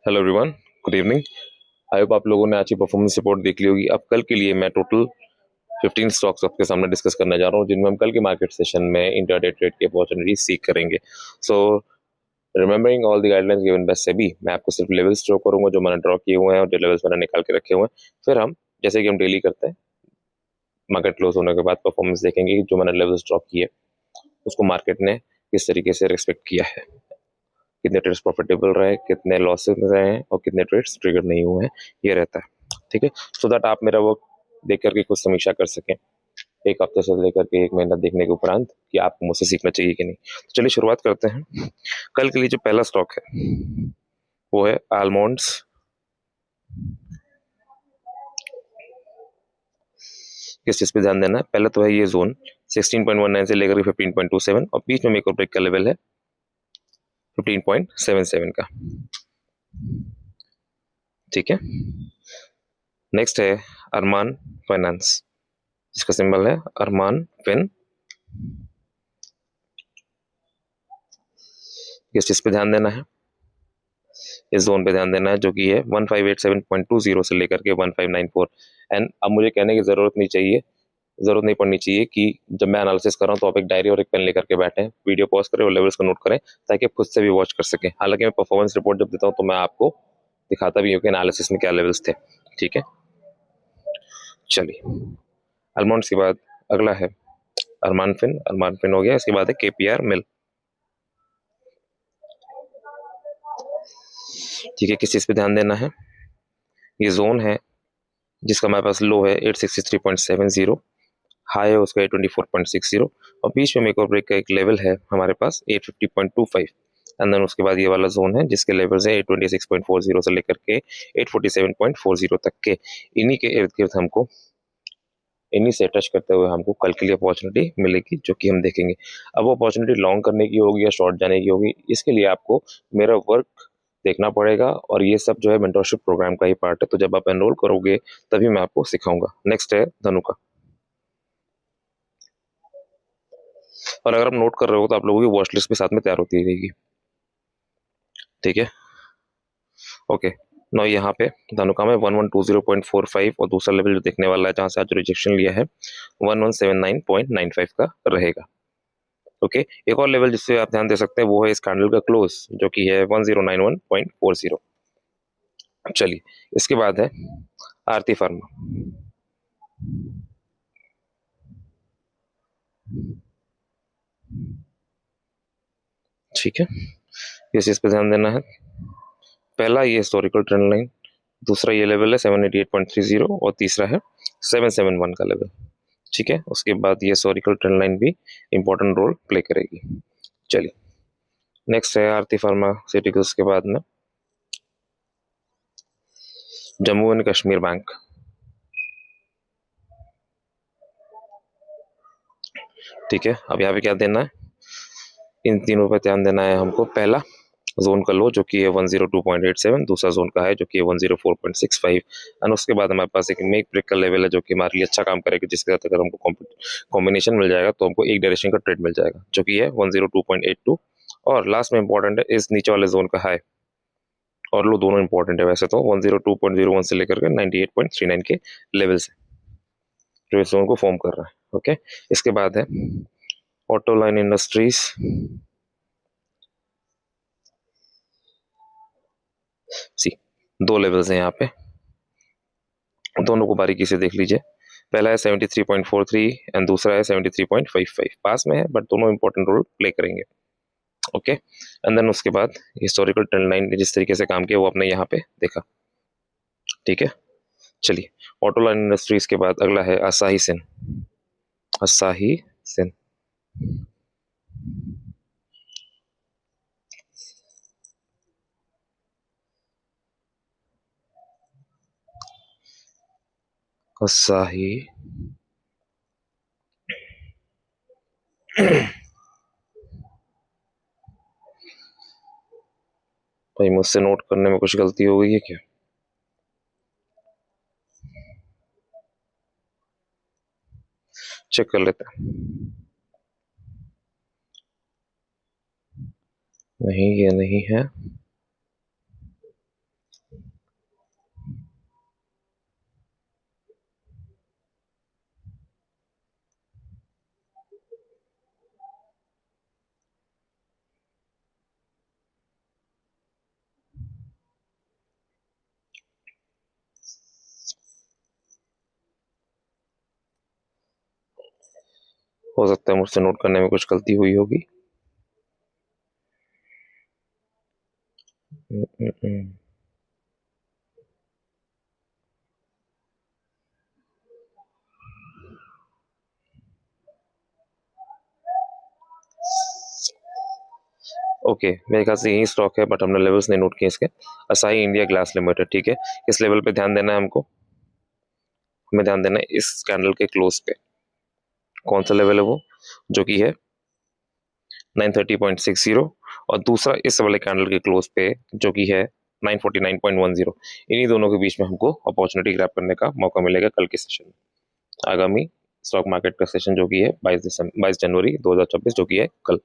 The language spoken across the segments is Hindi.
Hello everyone, good evening. I hope आप लोगों ने आज की परफॉर्मेंस रिपोर्ट देख ली होगी। अब कल के लिए मैं टोटल 15 स्टॉक्स आपके सामने डिस्कस करने जा रहा हूँ, जिनमें हम कल के मार्केट सेशन में इंट्राडे ट्रेड की अपॉर्चुनिटी सीख करेंगे। So remembering all the guidelines given by SEBI, मैं आपको सिर्फ लेवल्स ड्रॉ करूंगा जो मैंने ड्रॉ किए हुए हैं और जो लेवल्स मैंने निकाल के रखे हुए हैं। फिर हम, जैसे कि हम डेली करते हैं, मार्केट क्लोज होने के बाद परफॉर्मेंस देखेंगे कि जो मैंने लेवल्स ड्रॉ किए उसको मार्केट ने किस तरीके से रिस्पेक्ट किया है, कितने ट्रेड्स प्रॉफिटेबल रहे, कितने लॉसेस रहे हैं और कितने ट्रेड्स ट्रिगर नहीं हुए हैं, ये रहता है। ठीक है, सो दैट आप मेरा वर्क देख करके कुछ समीक्षा कर सकें एक हफ्ते से लेकर के एक महीना देखने के उपरांत कि आपको मुझसे सीखना चाहिए कि नहीं। तो चलिए शुरुआत करते हैं। कल के लिए जो पहला स्टॉक है वो है आलमंड्स। किस चीज पे ध्यान देना है? पहले तो है ये जोन 16.19 से लेकर 15.27 और बीच में मेक और ब्रेक का लेवल है 15.77 का। ठीक है, नेक्स्ट है अरमान फाइनेंस, जिसका सिंबल है अरमान फिन। किस चीज पे ध्यान देना है? इस जोन पे ध्यान देना है जो कि है 1587.20 से लेकर के 1594। एंड अब मुझे कहने की जरूरत नहीं पड़नी चाहिए कि जब मैं एनालिसिस कर रहा हूँ तो आप एक डायरी और एक पेन लेकर के बैठे, वीडियो पॉज करें और लेवल्स को नोट करें ताकि आप खुद से भी वॉच कर सकें। हालांकि मैं परफॉर्मेंस रिपोर्ट जब देता हूँ तो मैं आपको दिखाता भी हूँ कि एनालिसिस में क्या लेवल्स थे। ठीक है, चलिए अल्मोंड्स के बाद अगला है अरमान फिन। अरमान फिन हो गया, इसके बाद है केपीआर मिल। ठीक है, किस चीज पे ध्यान देना है? ये जोन है जिसका हमारे पास लो है 863.70, हाई है उसका 824.60 और बीच में मेक और ब्रेक का एक लेवल है हमारे पास 850.25। एंड देन उसके बाद ये वाला जोन है जिसके लेवल्स है 826.40 से लेकर के 847.40 तक के। इन्हीं के इर्द गिर्द हमको, इन्हीं से टच करते हुए हमको कल के लिए अपॉर्चुनिटी मिलेगी जो कि हम देखेंगे। अब वो अपॉर्चुनिटी लॉन्ग करने की होगी या शॉर्ट जाने की होगी, इसके लिए आपको मेरा वर्क देखना पड़ेगा और ये सब जो है मेंटरशिप प्रोग्राम का ही पार्ट है। तो जब आप एनरोल करोगे तभी मैं आपको सिखाऊंगा। नेक्स्ट है धनुका। और अगर आप नोट कर रहे हो तो आप लोगों की वॉच लिस्ट भी साथ में तैयार होती रहेगी। ठीक है, ओके। नो यहाँ पे धनुका में 1120.45 और दूसरा लेवल जो देखने वाला है जहां से आज रिजेक्शन लिया है 1179.95 का रहेगा। ओके, एक और लेवल जिससे आप ध्यान दे सकते हैं वो है इस कैंडल का क्लोज जो कि है 1091.40। चलिए इसके बाद है आरती फार्मा। ठीक है, इस चीज पे ध्यान देना है। पहला ये हिस्टोरिकल ट्रेंड लाइन, दूसरा ये लेवल है 788.30 और तीसरा है 771 का लेवल। ठीक है, उसके बाद ये हिस्टोरिकल ट्रेंड लाइन भी इंपॉर्टेंट रोल प्ले करेगी। चलिए नेक्स्ट है आरती फार्मास्यूटिकल्स के बाद में जम्मू एंड कश्मीर बैंक। ठीक है, अब यहाँ पे क्या देना है? इन तीनों पे ध्यान देना है हमको। पहला जोन का लो जो कि है 102.87, दूसरा जोन का है जो कि है 104.65 एंड उसके बाद हमारे पास एक मेक ब्रेक का लेवल है जो कि हमारे लिए अच्छा काम करेगा, जिसके साथ अगर हमको कॉम्बिनेशन मिल जाएगा तो हमको एक डायरेक्शन का ट्रेड मिल जाएगा जो कि है 102.82। और लास्ट में इंपॉर्टेंट है इस नीचे वाले जोन का हाई और लो दोनों इंपॉर्टेंट है वैसे तो 102.01 से लेकर के 98.39 के लेवल से जो इस जोन को फॉर्म कर रहा है। ओके, इसके बाद है ऑटो लाइन इंडस्ट्रीज। सी दो लेवल्स हैं यहाँ पे, दोनों को बारीकी से देख लीजिए। पहला है 73.43 एंड दूसरा है 73.55। पास में है बट दोनों इंपॉर्टेंट रोल प्ले करेंगे। ओके, एंड देन उसके बाद हिस्टोरिकल ट्रेंड लाइन ने जिस तरीके से काम किया वो आपने यहाँ पे देखा। ठीक है, चलिए ऑटो लाइन इंडस्ट्रीज के बाद अगला है असाही सिन। असाही सिन, असाही भाई मुझसे नोट करने में कुछ गलती हो गई है क्या? चेक कर लेते हैं। नहीं, ये नहीं है। हो सकता है मुझसे नोट करने में कुछ गलती हुई होगी। ओके, मेरे ख्याल से यही स्टॉक है, बट हमने लेवल्स नहीं नोट किए इसके। असाही इंडिया ग्लास लिमिटेड, ठीक है, इस लेवल पे ध्यान देना है हमको। हमें ध्यान देना है इस कैंडल के क्लोज पे। कौन सा लेवल है वो? जो कि है 930.60, और दूसरा इस वाले कैंडल के क्लोज पे जो कि है 949.10। इन्हीं दोनों के बीच में हमको अपॉर्चुनिटी ग्रैब करने का मौका मिलेगा कल के सेशन में। आगामी स्टॉक मार्केट का सेशन जो कि है 22 जनवरी 2026, जो कि है कल।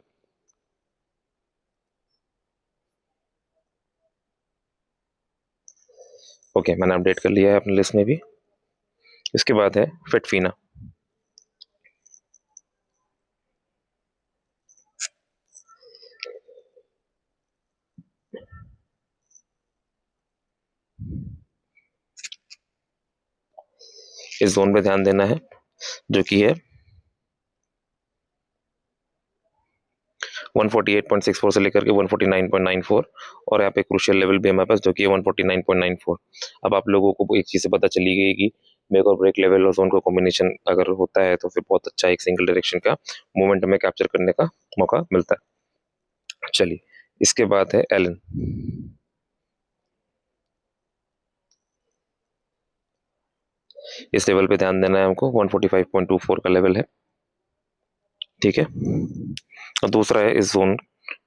ओके, मैंने अपडेट कर लिया है अपनी लिस्ट में भी। इसके बाद है फिटफीना। इस जोन पे ध्यान देना है जो कि है 148.64 से लेकर के 149.94, और यहाँ पे क्रूशियल लेवल भी हमारे पास जो कि है 149.94। अब आप लोगों को एक चीज़ से पता चली गई कि मेक और ब्रेक लेवल और जोन का कॉम्बिनेशन अगर होता है तो फिर बहुत अच्छा एक सिंगल डायरेक्शन का मोमेंट हमें कैप्चर करने का मौका मिलता है। चलिए, इसके बाद है एलन। इस लेवल पे ध्यान देना है हमको, 145.24 का लेवल है, ठीक है। और दूसरा है इस जोन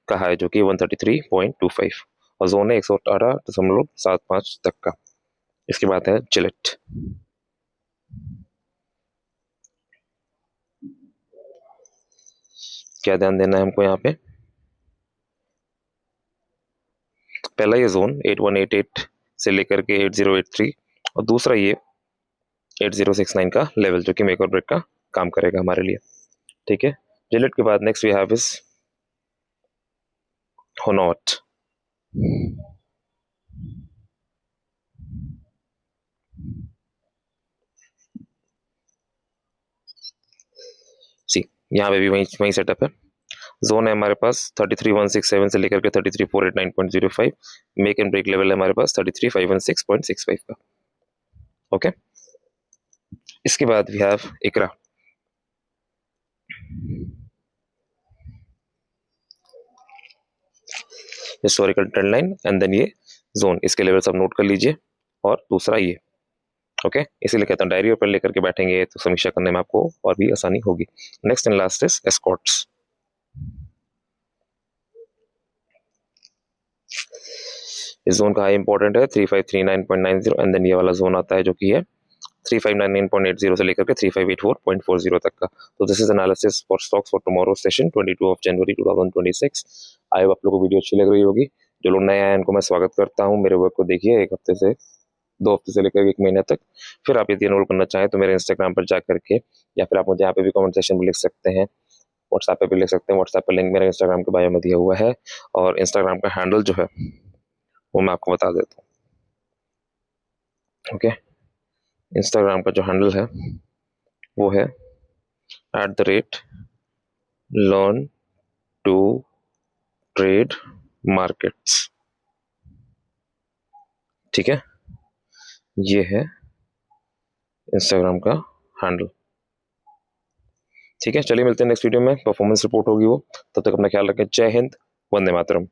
का हाई जो कि 133.25, और जोन है 118.75 तक का। इसके बाद है जिलेट। क्या ध्यान देना है हमको यहाँ पे? पहला ये जोन 8188 से लेकर के 8083, और दूसरा ये 8069 का लेवल जो कि मेक और ब्रेक का काम करेगा हमारे लिए, ठीक है। जिलेट के बाद नेक्स्ट वी हैव इज होनॉट। सी, यहाँ पे भी वही वही सेटअप है। जोन है हमारे पास 33167 से लेकर के 33489.05। मेक एंड ब्रेक लेवल है हमारे पास 33516.65 का, ओके। इसके बाद we have ICRA. Historical trend line and then ये जोन, इसके लेवल सब नोट कर लीजिए। और दूसरा ये, ओके, इसीलिए कहता हूँ डायरी पर लेकर के बैठेंगे तो समीक्षा करने में आपको और भी आसानी होगी। Next and last is Escorts. इस जोन का हाई इंपॉर्टेंट है 3539.90, एंड देन ये वाला जोन आता है जो कि है 3599.80 से लेकर के 3584.40 तक का। तो this is analysis for stocks for tomorrow session 22 of January 2026। I hope आप लोगों को वीडियो अच्छी लग रही होगी। जो लोग नए आए हैं उनको मैं स्वागत करता हूँ। मेरे वर्क को देखिए 1 हफ्ते से 2 हफ्ते से लेकर 1 महीने तक। फिर आप यदि एनरोल करना चाहें तो मेरे इंस्टाग्राम पर जा करके, या फिर आप मुझे यहाँ पे भी कमेंट सेक्शन में लिख सकते हैं, व्हाट्सएप पे भी लिख सकते हैं। व्हाट्सएप पर लिंक मेरे इंस्टाग्राम के बायो में दिया हुआ है, और इंस्टाग्राम का हैंडल जो है वो मैं आपको बता देता हूँ, ओके। इंस्टाग्राम का जो हैंडल है वो है @learn to trade markets, ठीक है। ये है इंस्टाग्राम का हैंडल, ठीक है। चलिए मिलते हैं नेक्स्ट वीडियो में, परफॉर्मेंस रिपोर्ट होगी वो। तब तक अपना ख्याल रखें। जय हिंद, वंदे मातरम।